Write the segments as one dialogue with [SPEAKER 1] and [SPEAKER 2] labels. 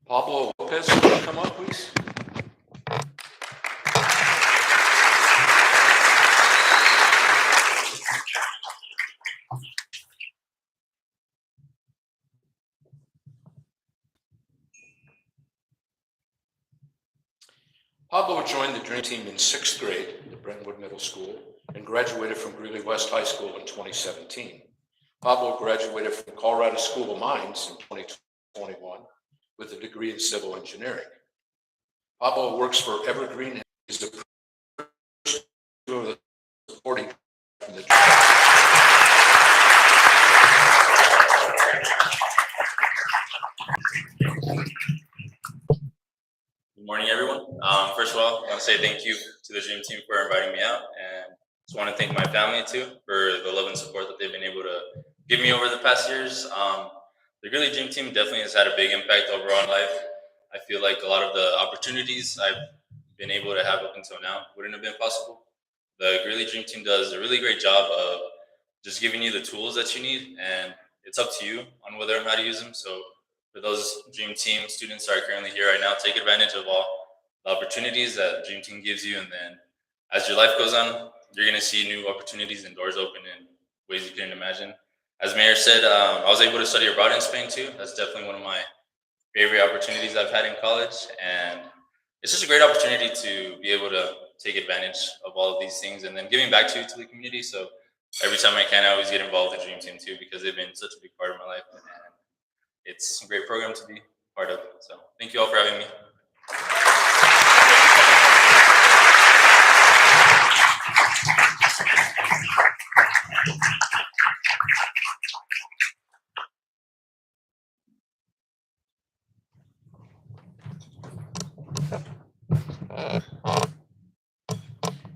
[SPEAKER 1] Pablo Lopez, will you come up, please? Pablo joined the Dream Team in 6th grade at Brentwood Middle School and graduated from Greeley West High School in 2017. Pablo graduated from Colorado School of Mines in 2021 with a degree in civil engineering. Pablo works for Evergreen and is the of the supporting from the
[SPEAKER 2] Good morning, everyone. First of all, I want to say thank you to the Dream Team for inviting me out, and just want to thank my family too for the love and support that they've been able to give me over the past years. The Greeley Dream Team definitely has had a big impact overall in life. I feel like a lot of the opportunities I've been able to have up until now wouldn't have been possible. The Greeley Dream Team does a really great job of just giving you the tools that you need, and it's up to you on whether or not to use them. So for those Dream Team students that are currently here right now, take advantage of all the opportunities that Dream Team gives you. And then as your life goes on, you're going to see new opportunities and doors open in ways you couldn't imagine. As Mayor said, I was able to study abroad in Spain too. That's definitely one of my favorite opportunities I've had in college. And it's just a great opportunity to be able to take advantage of all of these things and then giving back to the community. So every time I can, I always get involved in Dream Team too, because they've been such a big part of my life. And it's a great program to be part of. So thank you all for having me.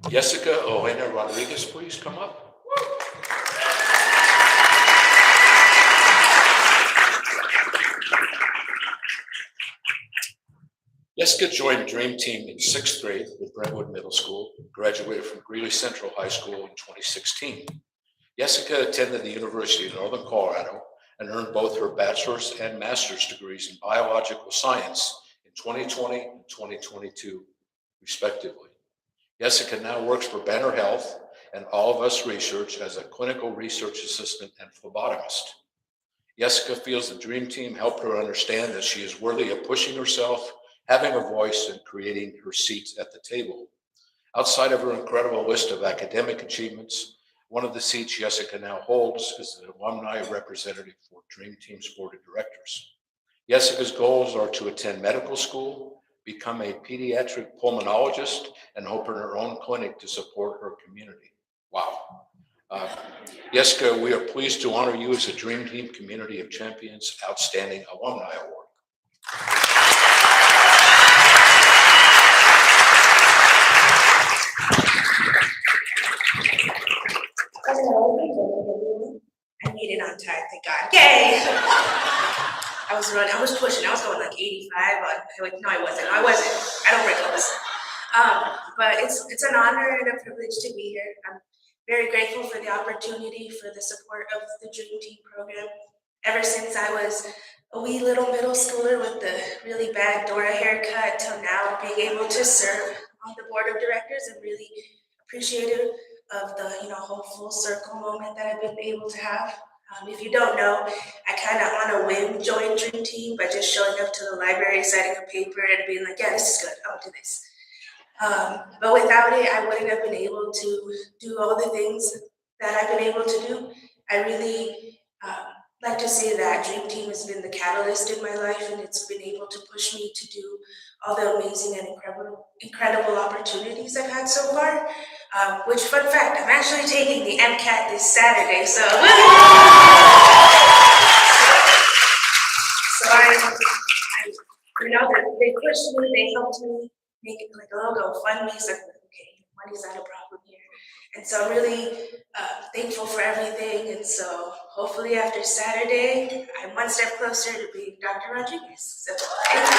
[SPEAKER 1] Jessica Elena Rodriguez, please come up. Jessica joined Dream Team in 6th grade at Brentwood Middle School, graduated from Greeley Central High School in 2016. Jessica attended the University of Northern Colorado and earned both her bachelor's and master's degrees in biological science in 2020 and 2022, respectively. Jessica now works for Banner Health and All of Us Research as a clinical research assistant and phlebotomist. Jessica feels the Dream Team helped her understand that she is worthy of pushing herself, having a voice, and creating her seats at the table. Outside of her incredible list of academic achievements, one of the seats Jessica now holds is the alumni representative for Dream Team's board of directors. Jessica's goals are to attend medical school, become a pediatric pulmonologist, and open her own clinic to support her community. Wow. Jessica, we are pleased to honor you as a Dream Team Community of Champions Outstanding Alumni Award.
[SPEAKER 3] I made it on time, thank God. Yay! I was pushing, I was going like 85. No, I wasn't. I don't break those. But it's an honor and a privilege to be here. I'm very grateful for the opportunity, for the support of the Dream Team program. Ever since I was a wee little middle schooler with the really bad Dora haircut till now being able to serve on the board of directors, I'm really appreciative of the whole full circle moment that I've been able to have. If you don't know, I kind of on a whim joined Dream Team by just showing up to the library, signing a paper, and being like, yeah, this is good, I'll do this. But without it, I wouldn't have been able to do all the things that I've been able to do. I really like to say that Dream Team has been the catalyst in my life, and it's been able to push me to do all the amazing and incredible opportunities I've had so far. Which, fun fact, I'm actually taking the MCAT this Saturday, so they pushed me, they helped me make it like a little GoFundMe, so I'm like, okay, money's not a problem here. And so I'm really thankful for everything, and so hopefully after Saturday, I'm one step closer to being Dr. Rodriguez. So thank you.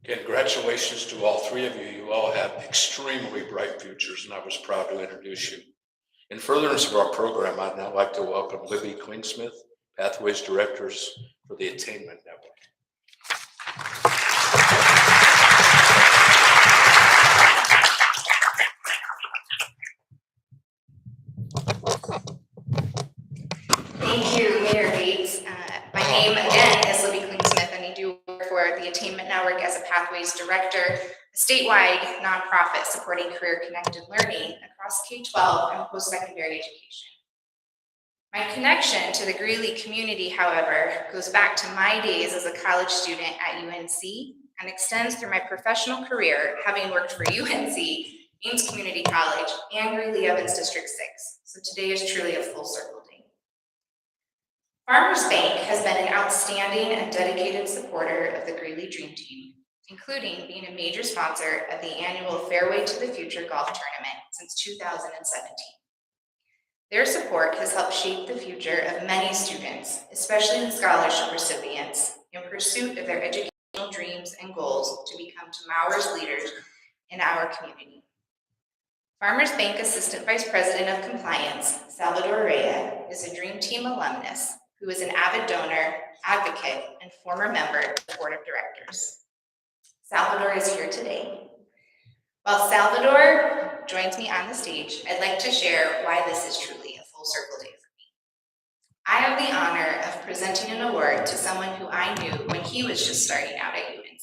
[SPEAKER 1] Congratulations to all three of you. You all have extremely bright futures, and I was proud to introduce you. In furtherance of our program, I'd now like to welcome Libby Queensmith, Pathways Directors for the Attainment Network.
[SPEAKER 4] Thank you, Mayor Bates. My name again is Libby Queensmith, and I do work for the Attainment Network as a Pathways Director, a statewide nonprofit supporting career-connected learning across K-12 and post-secondary education. My connection to the Greeley community, however, goes back to my days as a college student at UNC and extends through my professional career, having worked for UNC, Ames Community College, and Greeley Evans District 6. So today is truly a full circle day. Farmers Bank has been an outstanding and dedicated supporter of the Greeley Dream Team, including being a major sponsor of the annual Fairway to the Future golf tournament since 2017. Their support has helped shape the future of many students, especially the scholarship recipients, in pursuit of their educational dreams and goals to become tomorrow's leaders in our community. Farmers Bank Assistant Vice President of Compliance, Salvador Rea, is a Dream Team alumnus who is an avid donor, advocate, and former member of the Board of Directors. Salvador is here today. While Salvador joins me on the stage, I'd like to share why this is truly a full circle day for me. I have the honor of presenting an award to someone who I knew when he was just starting out at UNC.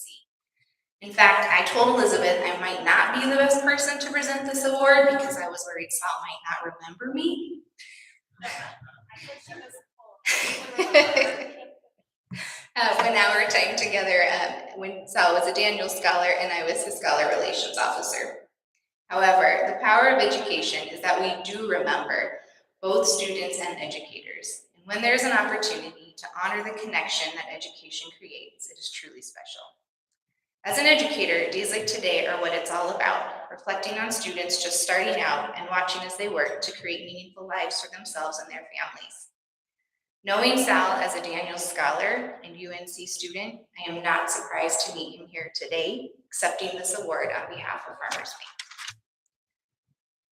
[SPEAKER 4] In fact, I told Elizabeth I might not be the best person to present this award because I was worried Sal might not remember me. When our time together, when Sal was a Daniel Scholar and I was his Scholar Relations Officer. However, the power of education is that we do remember both students and educators. And when there's an opportunity to honor the connection that education creates, it is truly special. As an educator, days like today are what it's all about, reflecting on students just starting out and watching as they work to create meaningful lives for themselves and their families. Knowing Sal as a Daniel Scholar and UNC student, I am not surprised to meet him here today, accepting this award on behalf of Farmers Bank.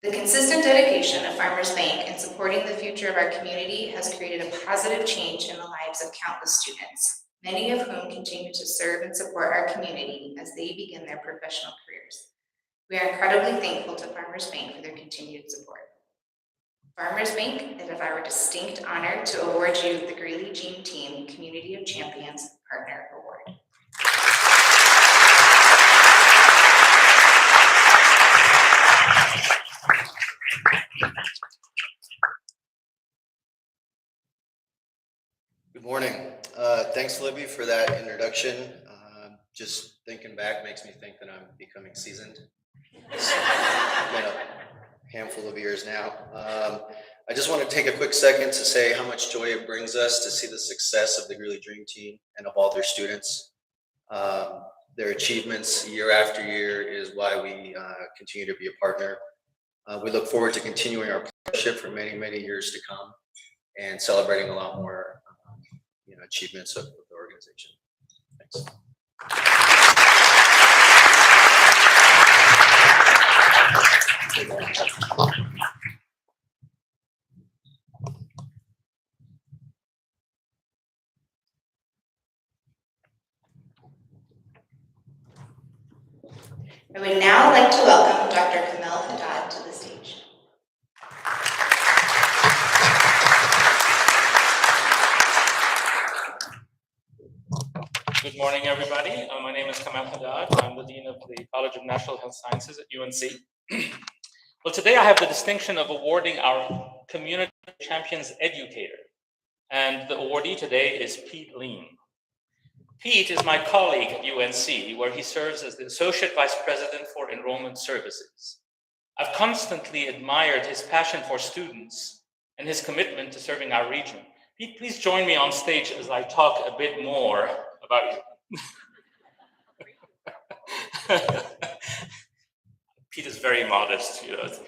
[SPEAKER 4] The consistent dedication of Farmers Bank in supporting the future of our community has created a positive change in the lives of countless students, many of whom continue to serve and support our community as they begin their professional careers. We are incredibly thankful to Farmers Bank for their continued support. Farmers Bank, it is our distinct honor to award you the Greeley Dream Team Community of Champions Partner Award.
[SPEAKER 5] Good morning. Thanks, Libby, for that introduction. Just thinking back makes me think that I'm becoming seasoned. It's been a handful of years now. I just want to take a quick second to say how much joy it brings us to see the success of the Greeley Dream Team and of all their students. Their achievements year after year is why we continue to be a partner. We look forward to continuing our partnership for many, many years to come and celebrating a lot more achievements of the organization. Thanks.
[SPEAKER 4] I would now like to welcome Dr. Kamel Haddad to the stage.
[SPEAKER 6] Good morning, everybody. My name is Kamel Haddad. I'm the Dean of the College of Natural Health Sciences at UNC. Well, today I have the distinction of awarding our Community Champions Educator. And the awardee today is Pete Lean. Pete is my colleague at UNC, where he serves as the Associate Vice President for Enrollment Services. I've constantly admired his passion for students and his commitment to serving our region. Pete, please join me on stage as I talk a bit more about you. Pete is very modest, it was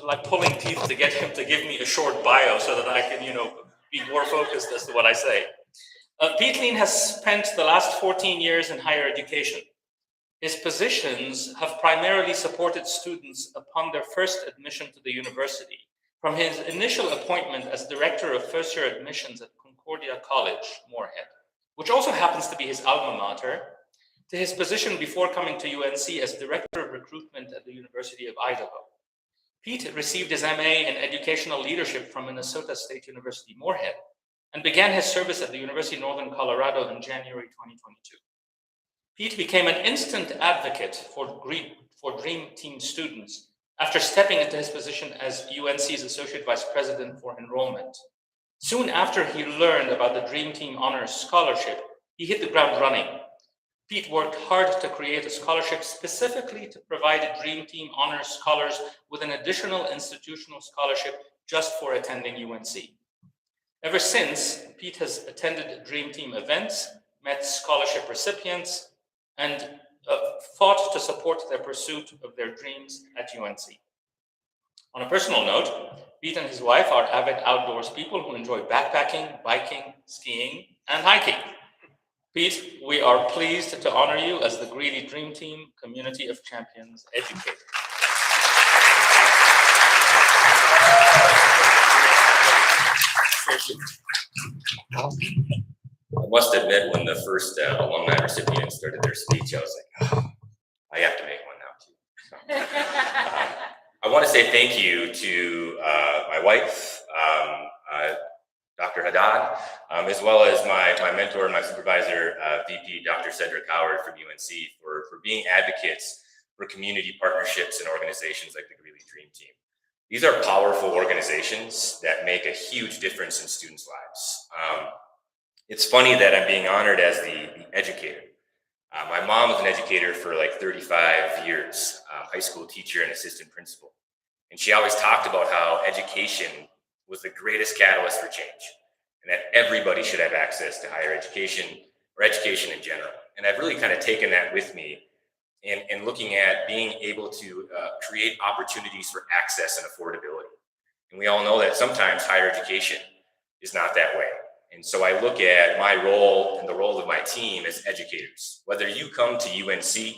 [SPEAKER 6] like pulling teeth to get him to give me a short bio so that I can, be more focused as to what I say. Pete Lean has spent the last 14 years in higher education. His positions have primarily supported students upon their first admission to the university, from his initial appointment as Director of First-Year Admissions at Concordia College, Moorhead, which also happens to be his alma mater, to his position before coming to UNC as Director of Recruitment at the University of Idaho. Pete received his MA in Educational Leadership from Minnesota State University, Moorhead, and began his service at the University of Northern Colorado in January 2022. Pete became an instant advocate for Dream Team students after stepping into his position as UNC's Associate Vice President for Enrollment. Soon after he learned about the Dream Team Honors Scholarship, he hit the ground running. Pete worked hard to create a scholarship specifically to provide Dream Team Honors scholars with an additional institutional scholarship just for attending UNC. Ever since, Pete has attended Dream Team events, met scholarship recipients, and fought to support their pursuit of their dreams at UNC. On a personal note, Pete and his wife are avid outdoors people who enjoy backpacking, biking, skiing, and hiking. Pete, we are pleased to honor you as the Greeley Dream Team Community of Champions educator.
[SPEAKER 7] I must admit, when the first alumni recipient started their speech, I was like, oh, I have to make one now too. So, I want to say thank you to my wife, Dr. Haddad, as well as my mentor and my supervisor, VP Dr. Cedric Howard from UNC, for being advocates for community partnerships and organizations like the Greeley Dream Team. These are powerful organizations that make a huge difference in students' lives. It's funny that I'm being honored as the educator. My mom was an educator for like 35 years, high school teacher and assistant principal. And she always talked about how education was the greatest catalyst for change, and that everybody should have access to higher education or education in general. And I've really kind of taken that with me in looking at being able to create opportunities for access and affordability. And we all know that sometimes higher education is not that way. And so I look at my role and the role of my team as educators. Whether you come to UNC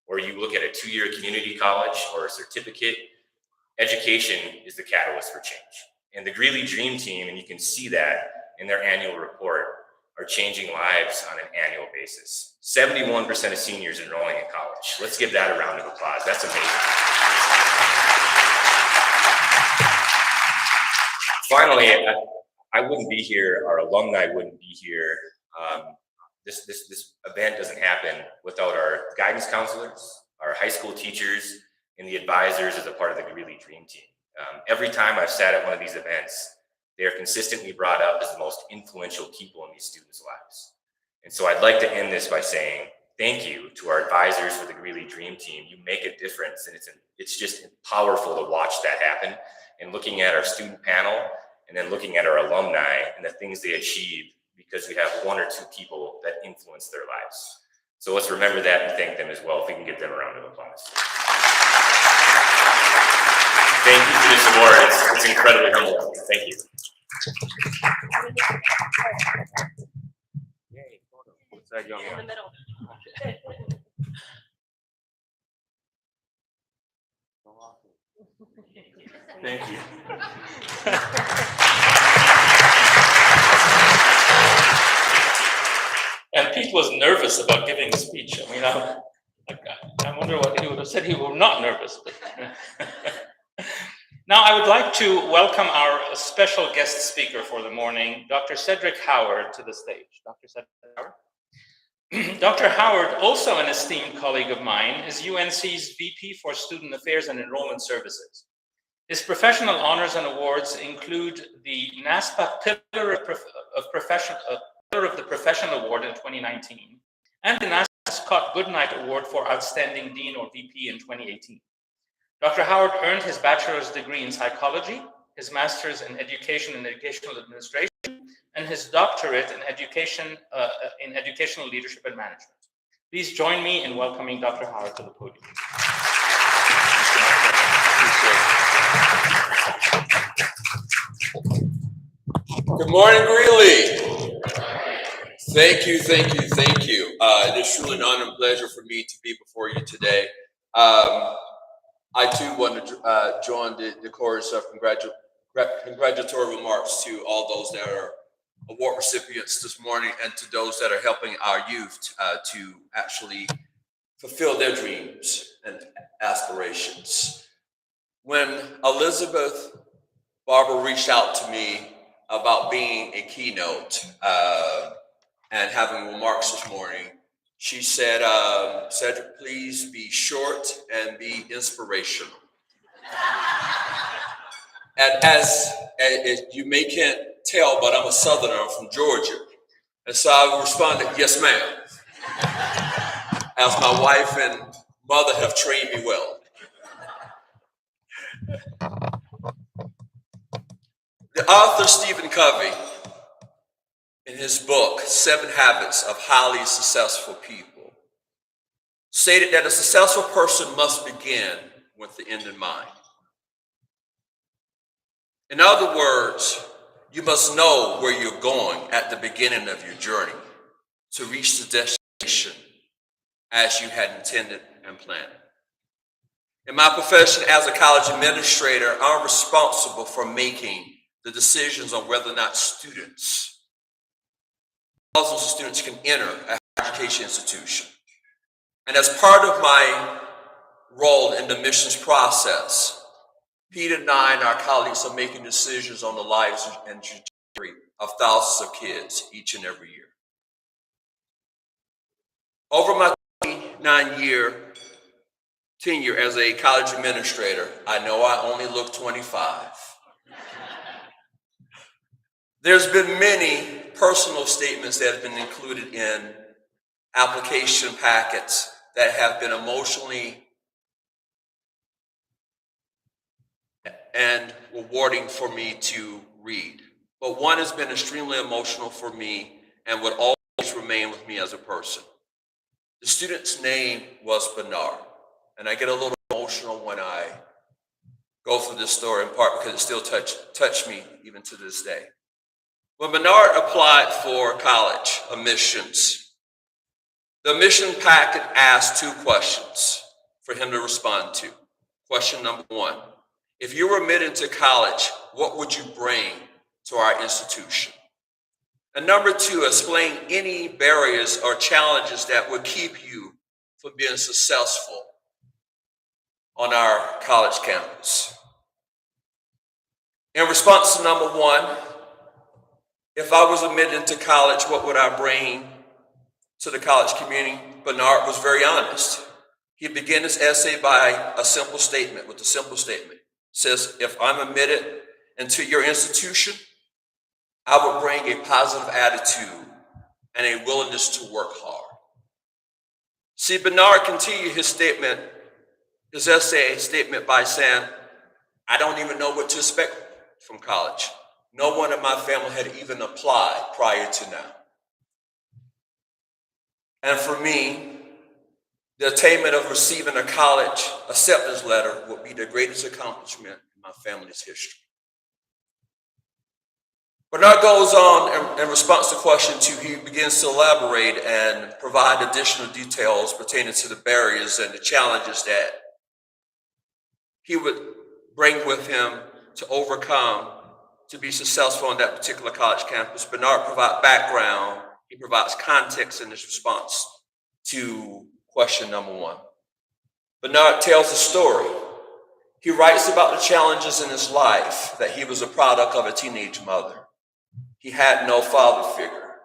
[SPEAKER 7] or you look at a 2-year community college or a certificate, education is the catalyst for change. And the Greeley Dream Team, and you can see that in their annual report, are changing lives on an annual basis. 71% of seniors enrolling in college. Let's give that a round of applause. That's amazing. Finally, I wouldn't be here, our alumni wouldn't be here. This event doesn't happen without our guidance counselors, our high school teachers, and the advisors as a part of the Greeley Dream Team. Every time I've sat at one of these events, they are consistently brought up as the most influential people in these students' lives. And so I'd like to end this by saying thank you to our advisors for the Greeley Dream Team. You make a difference, and it's just powerful to watch that happen. And looking at our student panel, and then looking at our alumni and the things they achieve, because we have 1 or 2 people that influence their lives. So let's remember that and thank them as well, if we can give them a round of applause. Thank you for this award. It's incredibly humbling. Thank you. Yay, what's that young
[SPEAKER 3] In
[SPEAKER 7] one?
[SPEAKER 3] the middle.
[SPEAKER 6] Thank you. And Pete was nervous about giving a speech. I mean, I wonder what he would have said. He was not nervous. Now, I would like to welcome our special guest speaker for the morning, Dr. Cedric Howard, to the stage. Dr. Cedric Howard. Dr. Howard, also an esteemed colleague of mine, is UNC's VP for Student Affairs and Enrollment Services. His professional honors and awards include the NASPA Pillar of the Profession Award in 2019 and the NASPA Scott Goodnight Award for Outstanding Dean or VP in 2018. Dr. Howard earned his bachelor's degree in psychology, his master's in education and educational administration, and his doctorate in educational leadership and management. Please join me in welcoming Dr. Howard to the podium.
[SPEAKER 8] Good morning, Greeley. Thank you, thank you, thank you. It is truly an honor and pleasure for me to be before you today. I too want to join the chorus of congratulatory remarks to all those that are award recipients this morning and to those that are helping our youth to actually fulfill their dreams and aspirations. When Elizabeth Barber reached out to me about being a keynote and having remarks this morning, she said, Cedric, please be short and be inspirational. And as you may can't tell, but I'm a Southerner, I'm from Georgia. And so I responded, yes, ma'am, as my wife and mother have trained me well. The author Stephen Covey, in his book, 7 Habits of Highly Successful People, stated that a successful person must begin with the end in mind. In other words, you must know where you're going at the beginning of your journey to reach the destination as you had intended and planned. In my profession as a college administrator, I'm responsible for making the decisions on whether or not thousands of students can enter a higher education institution. And as part of my role in the admissions process, Peter and I and our colleagues are making decisions on the lives and trajectory of thousands of kids each and every year. Over my 29-year tenure as a college administrator, I know I only look 25. There's been many personal statements that have been included in application packets that have been emotionally and rewarding for me to read. But one has been extremely emotional for me and would always remain with me as a person. The student's name was Bernard, and I get a little emotional when I go through this story, in part because it still touched me even to this day. When Bernard applied for college admissions, the admission packet asked 2 questions for him to respond to. Question number 1, if you were admitted to college, what would you bring to our institution? And number 2, explain any barriers or challenges that would keep you from being successful on our college campus. In response to number 1, if I was admitted into college, what would I bring to the college community? Bernard was very honest. He began his essay by a simple statement, with a simple statement. It says, if I'm admitted into your institution, I would bring a positive attitude and a willingness to work hard. See, Bernard continued his essay statement by saying, I don't even know what to expect from college. No one in my family had even applied prior to now. And for me, the attainment of receiving a college acceptance letter would be the greatest accomplishment in my family's history. Bernard goes on in response to question 2, he begins to elaborate and provide additional details pertaining to the barriers and the challenges that he would bring with him to overcome to be successful on that particular college campus. Bernard provides background, he provides context in his response to question number 1. Bernard tells a story. He writes about the challenges in his life, that he was a product of a teenage mother. He had no father figure.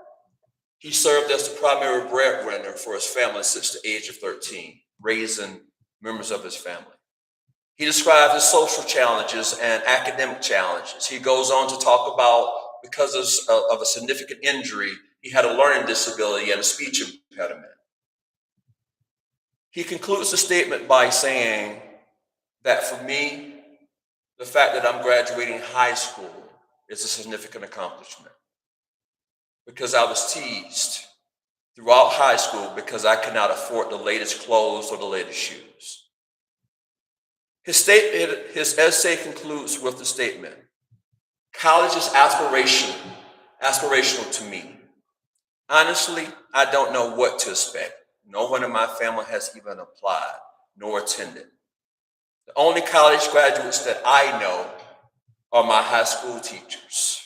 [SPEAKER 8] He served as the primary breadwinner for his family since the age of 13, raising members of his family. He described his social challenges and academic challenges. He goes on to talk about, because of a significant injury, he had a learning disability and a speech impediment. He concludes the statement by saying that for me, the fact that I'm graduating high school is a significant accomplishment, because I was teased throughout high school because I could not afford the latest clothes or the latest shoes. His essay concludes with the statement, college is aspirational to me. Honestly, I don't know what to expect. No one in my family has even applied nor attended. The only college graduates that I know are my high school teachers.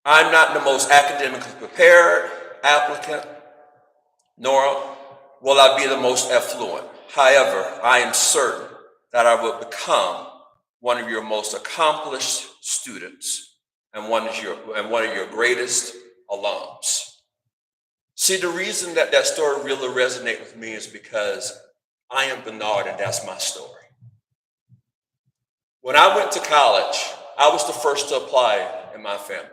[SPEAKER 8] I'm not the most academically prepared applicant, nor will I be the most affluent. However, I am certain that I will become one of your most accomplished students and one of your greatest alums. See, the reason that story really resonates with me is because I am Bernard and that's my story. When I went to college, I was the first to apply in my family.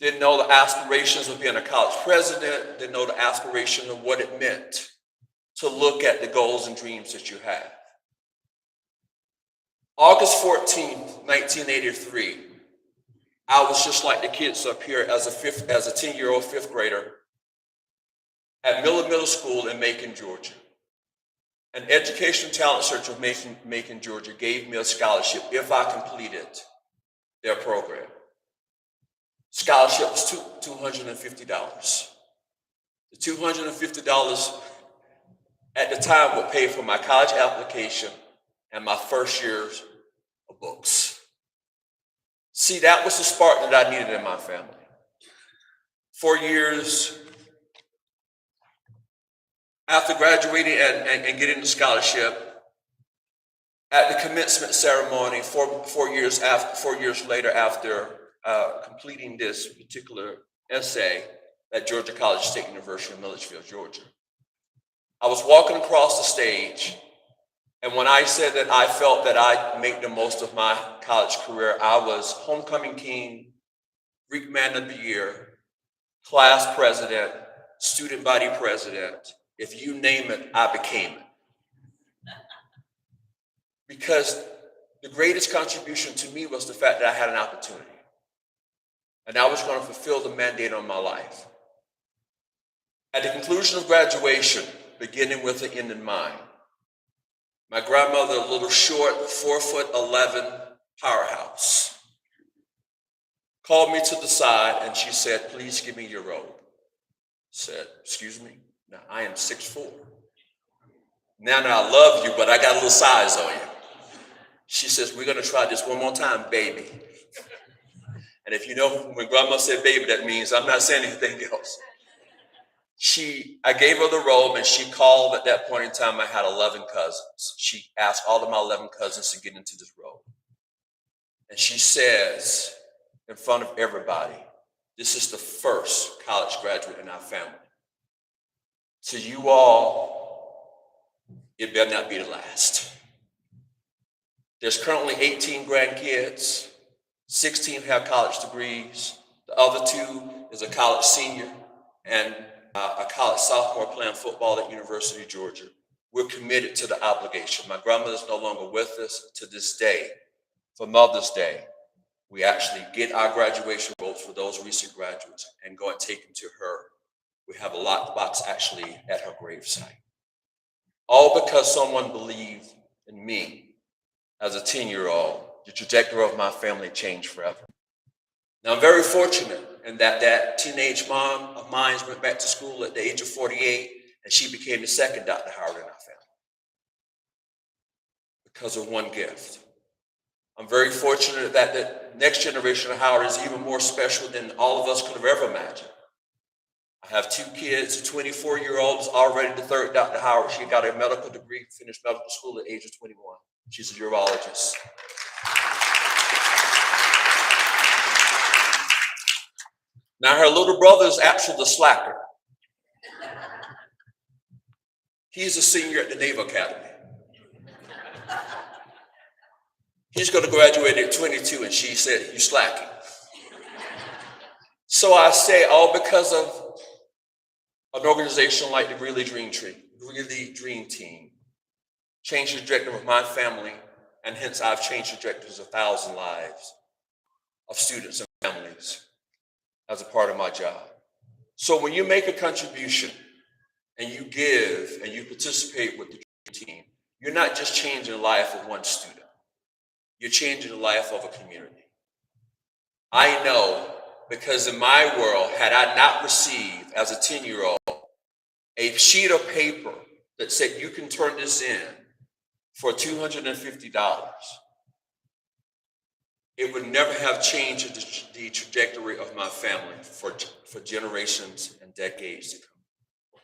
[SPEAKER 8] Didn't know the aspirations of being a college president, didn't know the aspiration of what it meant to look at the goals and dreams that you have. August 14th, 1983, I was just like the kids up here as a 10-year-old fifth grader at Miller Middle School in Macon, Georgia. An educational talent search of Macon, Georgia gave me a scholarship if I completed their program. Scholarship was $250. The $250 at the time would pay for my college application and my first years of books. See, that was the spark that I needed in my family. 4 years after graduating and getting the scholarship, at the commencement ceremony, 4 years later after completing this particular essay at Georgia College State University in Milledgeville, Georgia, I was walking across the stage, and when I said that I felt that I made the most of my college career, I was homecoming king, Greek man of the year, class president, student body president. If you name it, I became it. Because the greatest contribution to me was the fact that I had an opportunity. And I was going to fulfill the mandate on my life. At the conclusion of graduation, beginning with the end in mind, my grandmother, a little short, 4'11" powerhouse, called me to the side and she said, "Please give me your robe." I said, "Excuse me? Now I am 6'4". Now I love you, but I got a little size on you. She says, "We're going to try this one more time, baby." And if you know, when grandma said baby, that means I'm not saying anything else. I gave her the robe and she called. At that point in time, I had 11 cousins. She asked all of my 11 cousins to get into this robe. And she says, in front of everybody, "This is the first college graduate in our family. To you all, it better not be the last." There's currently 18 grandkids, 16 have college degrees. The other 2 is a college senior and a college sophomore playing football at University of Georgia. We're committed to the obligation. My grandmother's no longer with us. To this day, for Mother's Day, we actually get our graduation votes for those recent graduates and go and take them to her. We have a lockbox actually at her gravesite. All because someone believed in me as a 10-year-old. The trajectory of my family changed forever. Now, I'm very fortunate in that teenage mom of mine went back to school at the age of 48, and she became the second Dr. Howard in our family because of one gift. I'm very fortunate that the next generation of Howard is even more special than all of us could have ever imagined. I have 2 kids. A 24-year-old is already the third Dr. Howard. She got a medical degree, finished medical school at the age of 21. She's a urologist. Now, her little brother is actually the slacker. He's a senior at the Naval Academy. He's going to graduate at 22, and she said, "You slacking." So I say, all because of an organization like the Greeley Dream Team, changed the trajectory of my family, and hence I've changed the trajectories of 1,000 lives of students and families as a part of my job. So when you make a contribution and you give and you participate with the Dream Team, you're not just changing the life of one student. You're changing the life of a community. I know because in my world, had I not received as a 10-year-old a sheet of paper that said you can turn this in for $250, it would never have changed the trajectory of my family for generations and decades to come.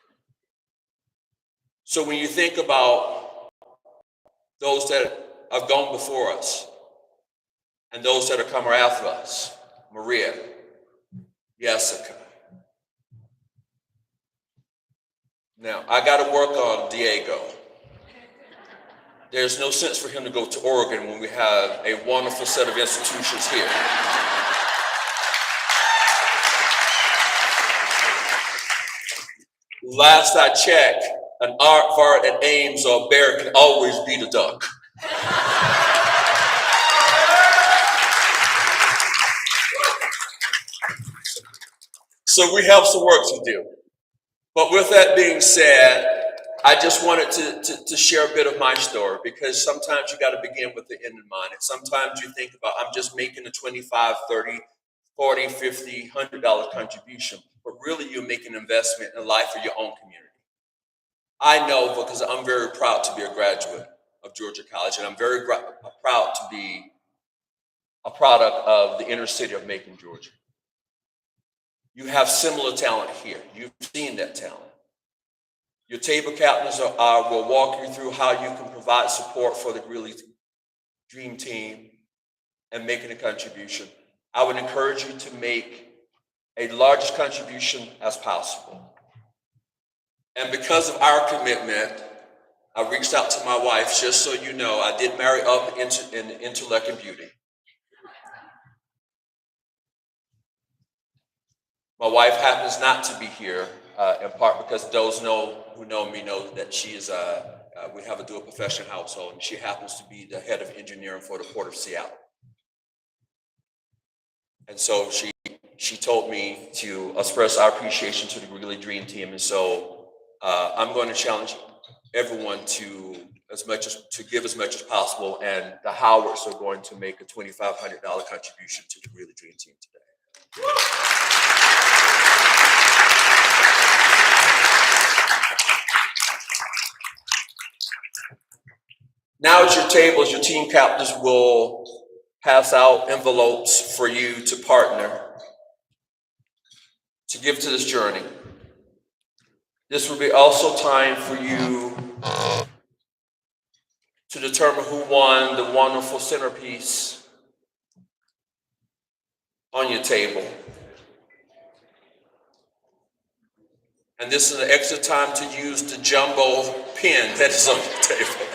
[SPEAKER 8] So when you think about those that have gone before us and those that are coming after us, Maria, Jessica. Now, I got to work on Diego. There's no sense for him to go to Oregon when we have a wonderful set of institutions here. Last I checked, an aardvark at Ames or a bear can always beat a duck. So we have some work to do. But with that being said, I just wanted to share a bit of my story, because sometimes you got to begin with the end in mind. And sometimes you think about, I'm just making a $25, $30, $40, $50, $100 contribution, but really you're making an investment in the life of your own community. I know because I'm very proud to be a graduate of Georgia College, and I'm very proud to be a product of the inner city of Macon, Georgia. You have similar talent here. You've seen that talent. Your table captains will walk you through how you can provide support for the Greeley Dream Team and making a contribution. I would encourage you to make a largest contribution as possible. And because of our commitment, I reached out to my wife. Just so you know, I did marry up in intellect and beauty. My wife happens not to be here, in part because those who know me know that she is we have a dual profession household, and she happens to be the head of engineering for the Port of Seattle. And so she told me to express our appreciation to the Greeley Dream Team, and so I'm going to challenge everyone to give as much as possible, and the Howards are going to make a $2,500 contribution to the Greeley Dream Team today. Now at your tables, your team captains will pass out envelopes for you to partner, to give to this journey. This will be also time for you to determine who won the wonderful centerpiece on your table. And this is an extra time to use the jumbo pen that is on your table,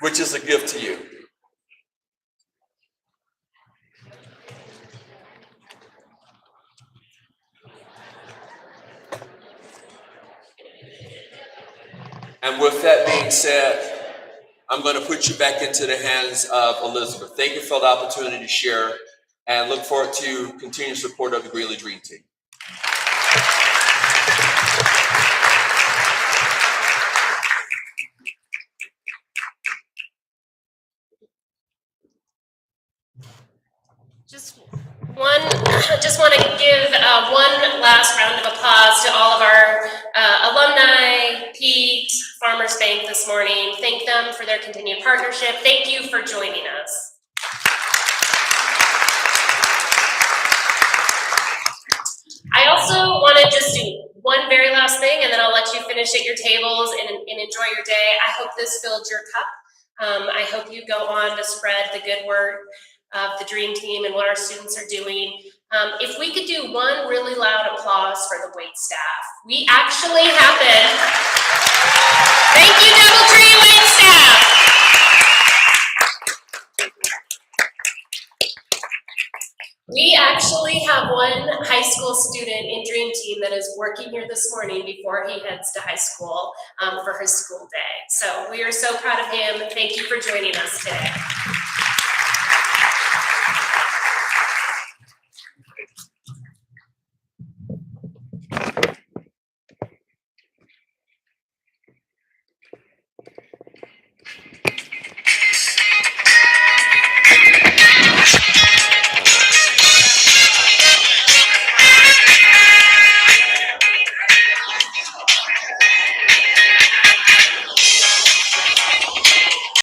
[SPEAKER 8] which is a gift to you. And with that being said, I'm going to put you back into the hands of Elizabeth. Thank you for the opportunity to share, and look forward to continued support of the Greeley Dream Team.
[SPEAKER 9] Just want to give one last round of applause to all of our alumni, Pete, Farmers Bank this morning. Thank them for their continued partnership. Thank you for joining us. I also want to just do one very last thing, and then I'll let you finish at your tables and enjoy your day. I hope this filled your cup. I hope you go on to spread the good word of the Dream Team and what our students are doing. If we could do one really loud applause for the wait staff. We actually happen. Thank you, Doubletree wait staff. We actually have one high school student in Dream Team that is working here this morning before he heads to high school for his school day. So we are so proud of him. Thank you for joining us today.